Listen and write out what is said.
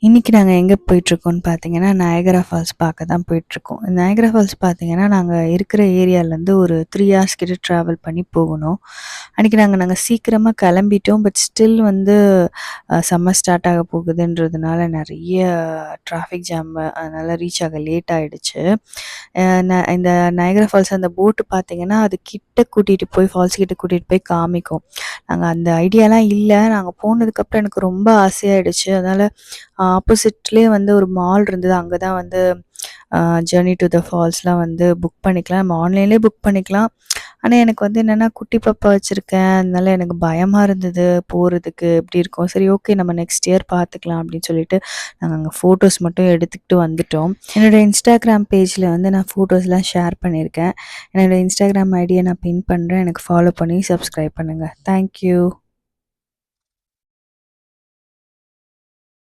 இன்னைக்கு நாங்க எங்க போயிட்டுருக்கோம்னு பார்த்தீங்கன்னா, நயகரா ஃபால்ஸ் பார்க்க தான் போயிட்டுருக்கோம். நயகரா ஃபால்ஸ் பார்த்தீங்கன்னா, நாங்க இருக்கிற ஏரியாலேருந்து ஒரு 3 ஹார்ஸ் கிட்ட ட்ராவல் பண்ணி போகணும். அன்னைக்கு நாங்க சீக்கிரமா கிளம்பிட்டோம். பட் ஸ்டில் வந்து சம்மர் ஸ்டார்ட் ஆக போகுதுன்றதுனால நெறைய டிராஃபிக் ஜாம், அதனால ரீச் ஆக லேட் ஆயிடுச்சு. இந்த நயகரா ஃபால்ஸ் அந்த போட் பார்த்தீங்கன்னா, அது கிட்ட கூட்டிட்டு போய் ஃபால்ஸ் கிட்ட கூட்டிட்டு போய் காமிக்கும். நாங்க அந்த ஐடியாலாம் இல்ல. நாங்க போனதுக்கப்புறம் எனக்கு ரொம்ப ஆசையாயிடுச்சு. அதனால ஆப்போசிட்லயே வந்து ஒரு மால் இருந்தது. அங்க தான் வந்து ஜர்னி டூ த ஃபால்ஸ்லாம் வந்து புக் பண்ணிக்கலாம். நம்ம ஆன்லைன்லயே புக் பண்ணிக்கலாம். ஆனா எனக்கு வந்து என்னன்னா, குட்டி பாப்பா வச்சிருக்கேன். அதனால எனக்கு பயமா இருந்தது போறதுக்கு. எப்படி இருக்கும்? சரி, ஓகே, நம்ம நெக்ஸ்ட் இயர் பார்த்துக்கலாம் அப்படின்னு சொல்லிட்டு, நாங்க அங்க ஃபோட்டோஸ் மட்டும் எடுத்துக்கிட்டு வந்துட்டோம். என்னோட இன்ஸ்டாகிராம் பேஜ்ல வந்து நான் ஃபோட்டோஸ்லாம் ஷேர் பண்ணியிருக்கேன். என்னோட இன்ஸ்டாகிராம் ஐடிய நான் பின் பண்றேன். எனக்கு ஃபாலோ பண்ணி சப்ஸ்கிரைப் பண்ணுங்க. Thank you.